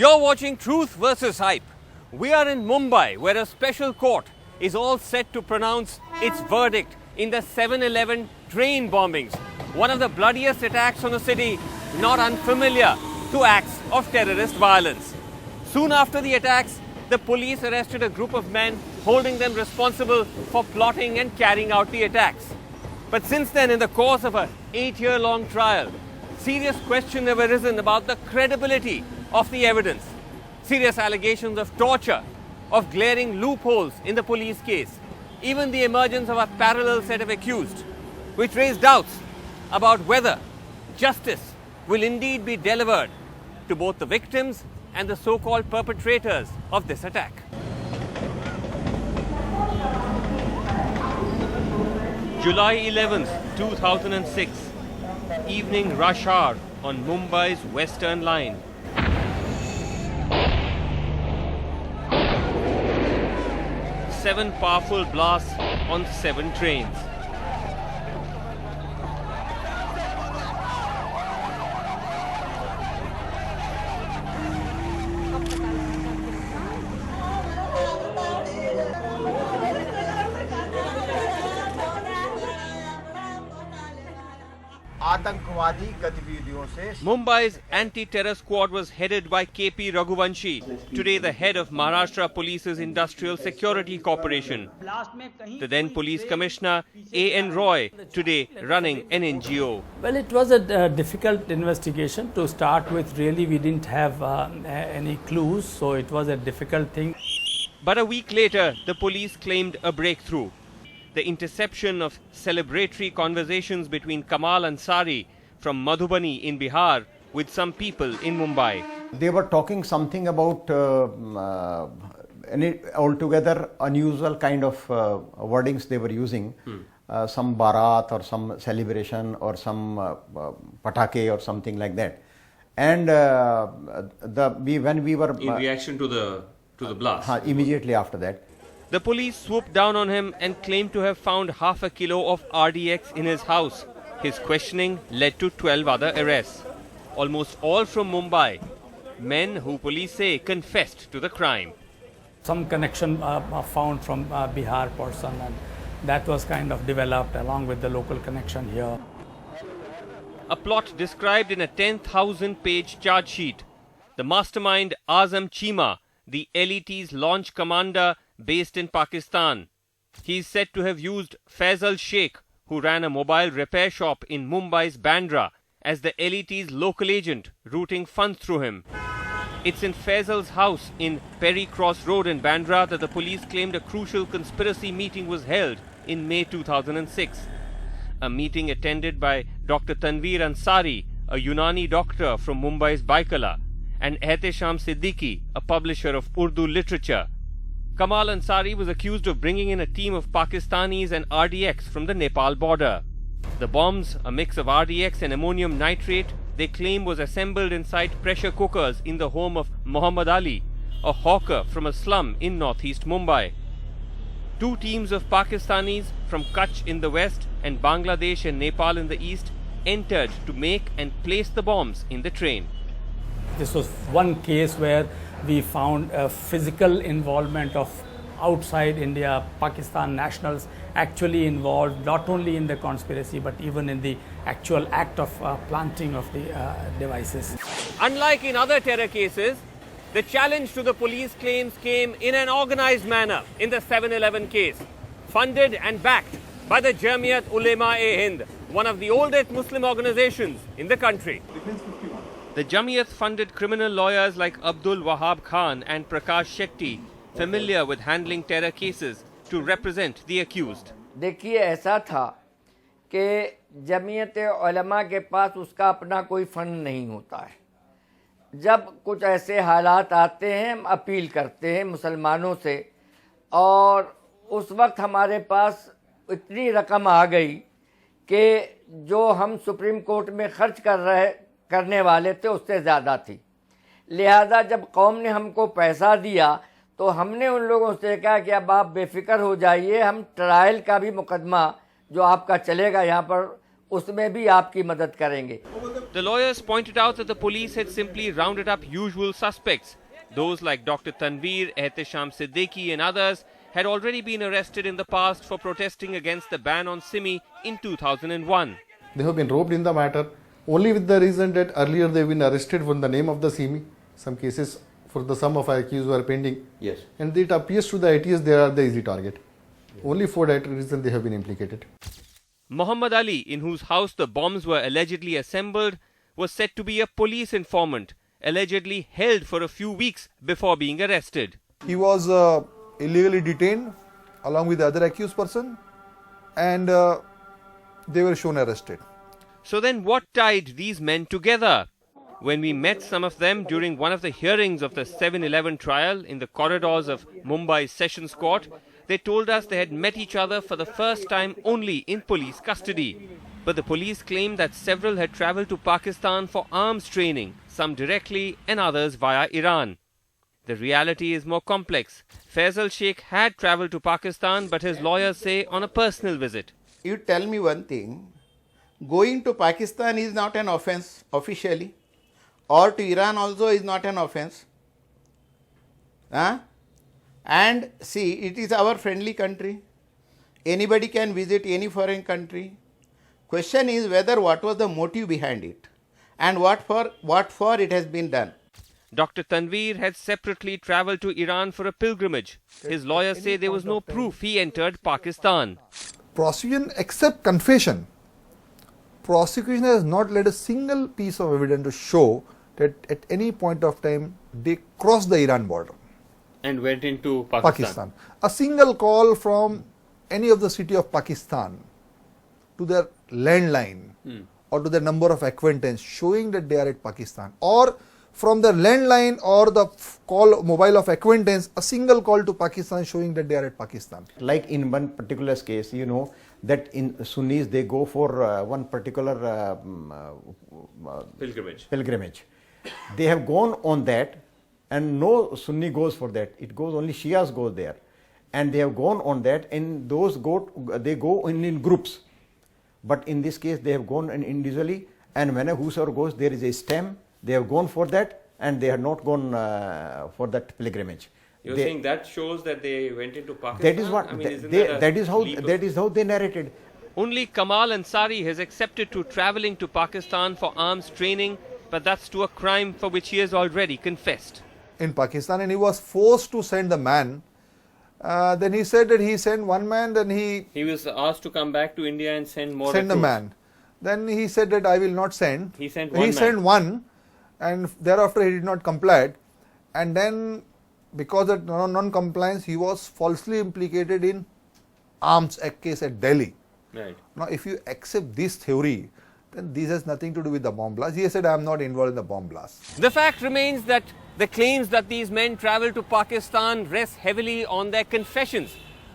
You're watching Truth versus Hype. We are in Mumbai, where a special court is all set to pronounce its verdict in the 7/11 train bombings, one of the bloodiest attacks on a city not unfamiliar to acts of terrorist violence. Soon after the attacks, the police arrested a group of men, holding them responsible for plotting and carrying out the attacks. But since then, in the course of an 8-year-long trial, serious questions have arisen about the credibility of the evidence. Serious allegations of torture, of glaring loopholes in the police case, even the emergence of a parallel set of accused, which raise doubts about whether justice will indeed be delivered to both the victims and the so-called perpetrators of this attack. July 11th, 2006, evening rush hour on Mumbai's Western Line. Seven powerful blasts on 7 trains. आतंकवादी गतिविधियों से Mumbai's anti-terror squad was headed by KP Raghuvanshi, today the head of Maharashtra Police's Industrial Security Corporation. The then police commissioner A.N. Roy, today running an NGO. Well, it was a difficult investigation. To start with, really we didn't have any clues, so it was a difficult thing. But a week later, the police claimed a breakthrough. The interception of celebratory conversations between Kamal Ansari from Madhubani in Bihar with some people in Mumbai. they were talking something about any altogether unusual kind of wordings they were using. Some barat or some celebration or some patake or something like that. And when we were in reaction to the blast. Immediately after that. The police swooped down on him and claimed to have found half a kilo of RDX in his house. His questioning led to 12 other arrests, almost all from Mumbai. Men who police say confessed to the crime. Some connection found from Bihar person, and that was kind of developed along with the local connection here. A plot described in a 10,000-page charge sheet. The mastermind Azam Chima, the LET's launch commander based in Pakistan. He is said to have used Faisal Sheikh, who ran a mobile repair shop in Mumbai's Bandra, as the LET's local agent, routing funds through him. It's in Faisal's house in Perry Cross Road in Bandra that the police claimed a crucial conspiracy meeting was held in May 2006. A meeting attended by Dr. Tanveer Ansari, a Unani doctor from Mumbai's Baikala, and Ehtesham Siddiqui, a publisher of Urdu literature. Kamal Ansari was accused of bringing in a team of Pakistanis and RDX from the Nepal border. The bombs, a mix of RDX and ammonium nitrate, they claim was assembled inside pressure cookers in the home of Muhammad Ali, a hawker from a slum in northeast Mumbai. 2 teams of Pakistanis from Kutch in the west and Bangladesh and Nepal in the east entered to make and place the bombs in the train. This was one case where we found a physical involvement of outside India, Pakistan nationals actually involved not only in the conspiracy but even in the actual act of planting of the devices. Unlike in other terror cases, the challenge to the police claims came in an organized manner in the 7/11 case, funded and backed by the Jamiat Ulema-e-Hind, one of the oldest Muslim organizations in the country. The Jamiat funded criminal lawyers like Abdul Wahab Khan and Prakash Shetty, familiar with handling terror cases, to represent the accused. देखिए ऐसा था कि जमीयत उलमा के पास उसका अपना कोई fund नहीं होता है. जब कुछ ऐसे हालात आते हैं हम अपील करते हैं मुसलमानों से, और उस वक्त हमारे पास इतनी रकम आ गई कि जो हम सुप्रीम कोर्ट में खर्च करने वाले थे उससे ज़्यादा थी. लिहाजा जब कौम ने हमको पैसा दिया तो हमने उन लोगों से कहा कि अब आप बेफिक्र हो जाइए, हम ट्रायल का भी मुकदमा जो आपका चलेगा यहाँ पर उसमें भी आपकी मदद करेंगे। The lawyers pointed out that the police had simply rounded up usual suspects. Those like Dr. Tanveer, Ehtisham Siddiqui and others had already been arrested in the past for protesting against the ban on Simi in 2001. They have been roped in the matter only with the reason that earlier they have been arrested from the name of the Simi. Some cases for the sum of accused were pending. Yes. And it appears to the ATS they are the easy target. Yes. Only for that reason they have been implicated. Muhammad Ali, in whose house the bombs were allegedly assembled, was said to be a police informant, allegedly held for a few weeks before being arrested. He was illegally detained along with the other accused person, and they were shown arrested. So then what tied these men together? When we met some of them during one of the hearings of the 7/11 trial in the corridors of Mumbai Sessions Court, they told us they had met each other for the first time only in police custody. But the police claimed that several had travelled to Pakistan for arms training, some directly and others via Iran. The reality is more complex. Faisal Sheikh had travelled to Pakistan, but his lawyers say on a personal visit. You tell me one thing, going to Pakistan is not an offence officially, or to Iran also is not an offence. And see, it is our friendly country. Anybody can visit any foreign country. Question is whether what was the motive behind it and what for it has been done. Dr. Tanveer had separately travelled to Iran for a pilgrimage. His lawyers say there was no proof he entered Pakistan. Prosecution, except confession, prosecution has not led a single piece of evidence to show that at any point of time they crossed the Iran border. And went into Pakistan. A single call from any of the city of Pakistan to their landline or to their number of acquaintance showing that they are at Pakistan, or from the landline or the mobile of acquaintance, a single call to Pakistan showing that they are at Pakistan. Like in one particular case, you know that in Sunnis they go for one particular pilgrimage. They have gone on that, and no Sunni goes for that. It goes only Shias go there, and they have gone on that. And they go in groups, but in this case they have gone individually. And whenever whosoever goes, there is a stem. They have gone for that, and they have not gone for that pilgrimage. You're saying that shows that they went into Pakistan? That is what. That is how they narrated. Only Kamal Ansari has accepted to travelling to Pakistan for arms training, but that's to a crime for which he has already confessed. In Pakistan, and he was forced to send the man. Then he said that he sent one man. Then he was asked to come back to India and send more. Send a man. Then he said that I will not send. He sent one. And thereafter he did not comply, and then because of non-compliance he was falsely implicated in Arms Act case at Delhi. Right. Now if you accept this theory, then this has nothing to do with the bomb blast. He said I am not involved in the bomb blast. The fact remains that the claims that these men travelled to Pakistan rest heavily on their confessions,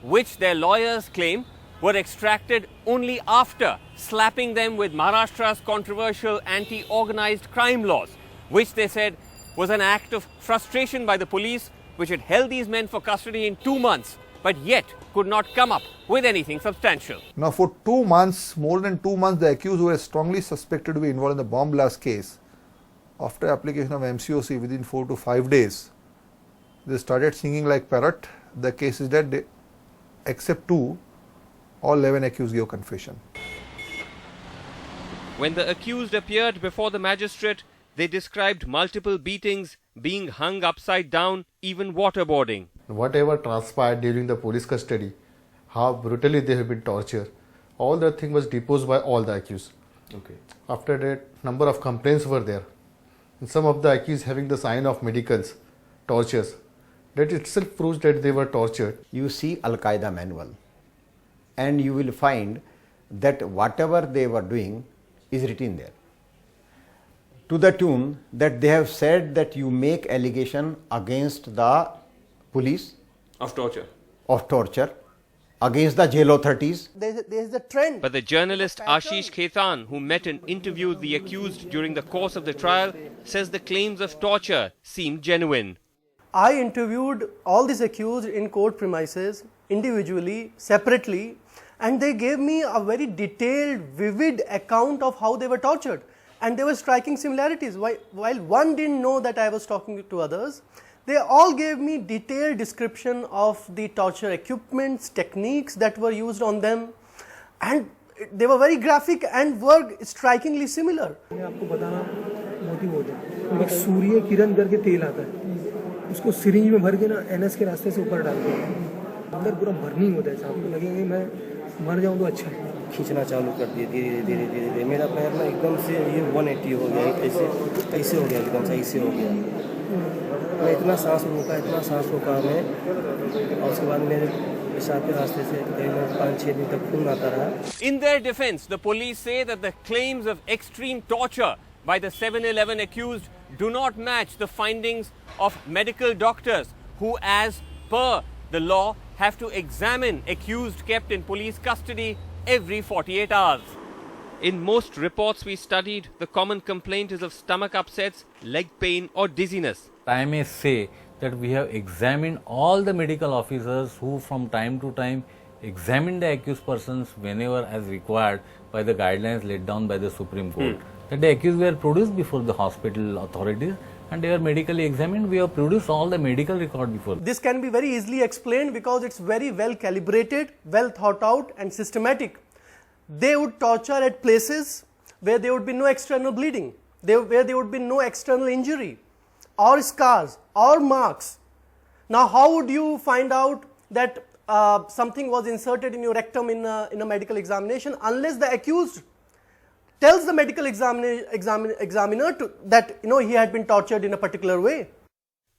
which their lawyers claim were extracted only after slapping them with Maharashtra's controversial anti-organised crime laws, which they said was an act of frustration by the police, which had held these men for custody in 2 months, but yet could not come up with anything substantial. Now for 2 months, more than 2 months, the accused were strongly suspected to be involved in the bomb blast case. After application of MCOC within 4 to 5 days, they started singing like parrot. The case is that they, except 2, all 11 accused gave confession. When the accused appeared before the magistrate, they described multiple beatings, being hung upside down, even waterboarding. Whatever transpired during the police custody, how brutally they have been tortured, all that thing was deposed by all the accused. Okay. After that, number of complaints were there. And some of the accused having the sign of medicals, tortures. That itself proves that they were tortured. You see Al-Qaeda manual, and you will find that whatever they were doing is written there. To the tune that they have said that you make allegation against the police Of torture. against the jail authorities. There's the trend. But the journalist Ashish Khetan, who met and interviewed the accused during the course of the trial, says the claims of torture seemed genuine. I interviewed all these accused in court premises, individually, separately, and they gave me a very detailed, vivid account of how they were tortured. And there were striking similarities. While one didn't know that I was talking to others, they all gave me detailed description of the torture equipments, techniques that were used on them, and they were very graphic and were strikingly similar. मैं आपको बताना motive होता है, एक सूर्य किरण करके तेल आता है, उसको सिरिंज में भर के ना एनएस के रास्ते से ऊपर डालते हैं, अंदर पूरा बर्निंग होता है, आपको लगेगा मैं मर जाऊं तो अच्छा है। खींचना चालू कर दिए धीरे धीरे धीरे धीरे, मेरा पैर ना एकदम से ये 180 हो गया, ऐसे हो गया, एकदम से ऐसे हो गया। मैं इतना सांस रोका मैं, और उसके बाद मेरे पेशाब के रास्ते से करीबन 5-6 दिन तक खून आता रहा। In their defense, the police say that the claims of extreme torture by the 7/11 accused do not match the findings of medical doctors who, as per the law, have to examine accused kept in police custody every 48 hours. In most reports we studied, the common complaint is of stomach upsets, leg pain or dizziness. I may say that we have examined all the medical officers who from time to time examine the accused persons whenever as required by the guidelines laid down by the Supreme Court. That the accused were produced before the hospital authorities and they were medically examined. We have produced all the medical record before. This can be very easily explained because it's very well calibrated, well thought out and systematic. They would torture at places where there would be no external bleeding, where there would be no external injury or scars or marks. Now how would you find out that something was inserted in your rectum in a medical examination unless the accused tells the medical examiner that he had been tortured in a particular way?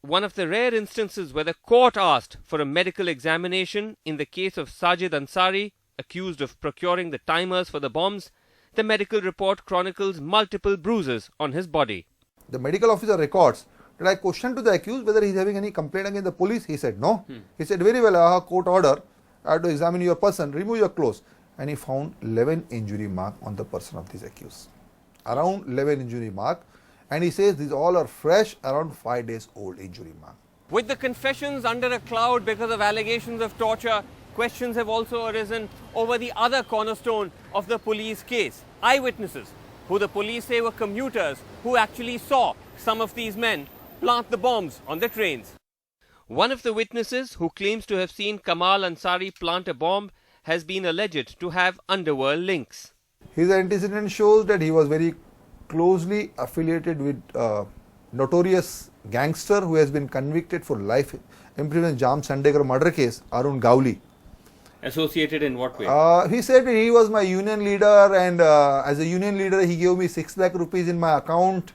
One of the rare instances where the court asked for a medical examination in the case of Sajid Ansari, accused of procuring the timers for the bombs, the medical report chronicles multiple bruises on his body. The medical officer records that I questioned to the accused whether he is having any complaint against the police. He said no. He said, very well, I have court order, I have to examine your person, remove your clothes. And he found 11 injury mark on the person of this accused. Around 11 injury mark. And he says these all are fresh, around 5 days old injury mark. With the confessions under a cloud because of allegations of torture, questions have also arisen over the other cornerstone of the police case. Eyewitnesses, who the police say were commuters who actually saw some of these men plant the bombs on the trains. One of the witnesses who claims to have seen Kamal Ansari plant a bomb has been alleged to have underworld links. His antecedent shows that he was very closely affiliated with notorious gangster who has been convicted for life imprisonment Jam Chandegar murder case, Arun Gowli. Associated in what way? He said he was my union leader, and as a union leader he gave me 6 lakh rupees in my account.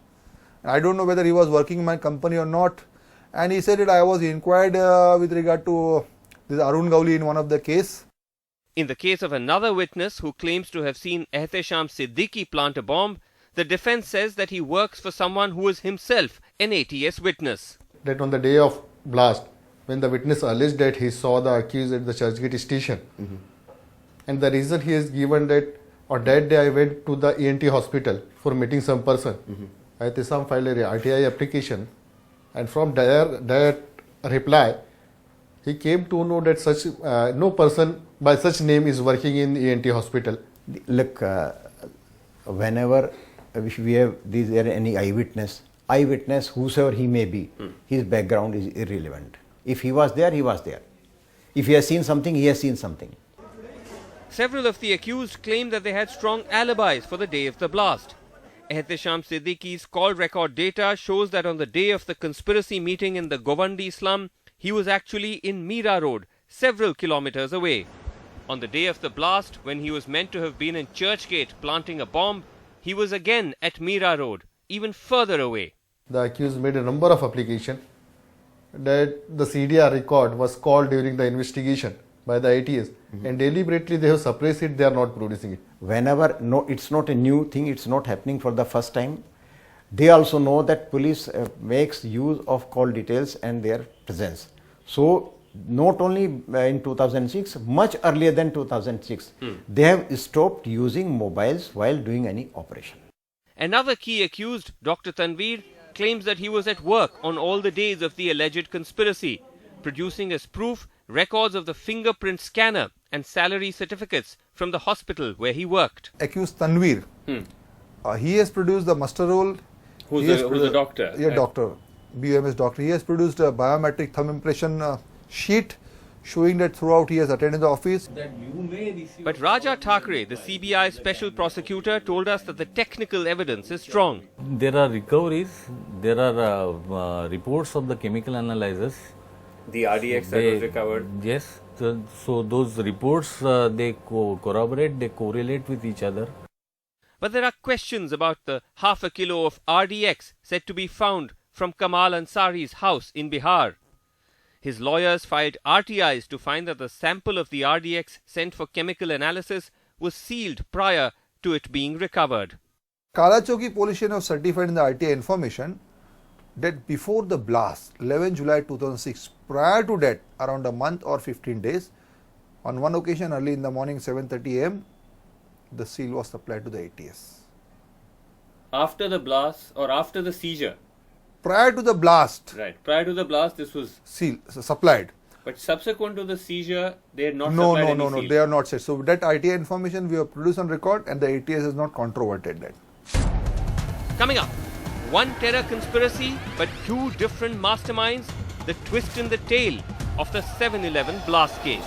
I don't know whether he was working in my company or not. And he said that I was inquired with regard to this Arun Gowli in one of the case. In the case of another witness who claims to have seen Ehtesham Siddiqui plant a bomb, the defense says that he works for someone who is himself an ATS witness. That on the day of blast, when the witness alleged that he saw the accused at the Churchgate station, and the reason he has given that on that day I went to the ENT hospital for meeting some person. Ehtesham filed a RTI application, and from that reply, he came to know that such no person by such name is working in ENT hospital. Look, whenever we have any eyewitness, whosoever he may be, his background is irrelevant. If he was there, he was there. If he has seen something, he has seen something. Several of the accused claim that they had strong alibis for the day of the blast. Ehtesham Siddiqui's call record data shows that on the day of the conspiracy meeting in the Govandi slum, he was actually in Mira Road, several kilometers away. On the day of the blast, when he was meant to have been in Churchgate planting a bomb, he was again at Mira Road, even further away. The accused made a number of applications that the CDR record was called during the investigation by the ATS, and deliberately they have suppressed it, they are not producing it. Whenever, it's not a new thing, it's not happening for the first time. They also know that police makes use of call details and their presence. So, not only in 2006, much earlier than 2006, they have stopped using mobiles while doing any operation. Another key accused, Dr. Tanveer, claims that he was at work on all the days of the alleged conspiracy, producing as proof records of the fingerprint scanner and salary certificates from the hospital where he worked. Accused Tanveer, he has produced the muster roll. Who's a doctor? Yeah, doctor, BUMS doctor. He has produced a biometric thumb impression sheet showing that throughout he has attended the office. But Raja Thackeray, the CBI special prosecutor, told us that the technical evidence is strong. There are recoveries, there are reports of the chemical analysis. The RDX that was recovered? Yes. So those reports, they corroborate, they correlate with each other. But there are questions about the half a kilo of RDX said to be found from Kamal Ansari's house in Bihar. His lawyers filed RTIs to find that the sample of the RDX sent for chemical analysis was sealed prior to it being recovered. Kalachoki police station have certified in the RTI information that before the blast, 11 July 2006, prior to that, around a month or 15 days, on one occasion early in the morning 7:30 am, the seal was supplied to the ATS. After the blast or after the seizure? Prior to the blast. Right. Prior to the blast, this was seal supplied. But subsequent to the seizure, they had not No, supplied no, any seal. they are not said. So that RTI information we have produced on record, and the ATS has not controverted that. Coming up, one terror conspiracy, but two different masterminds, the twist in the tail of the 7/11 blast case.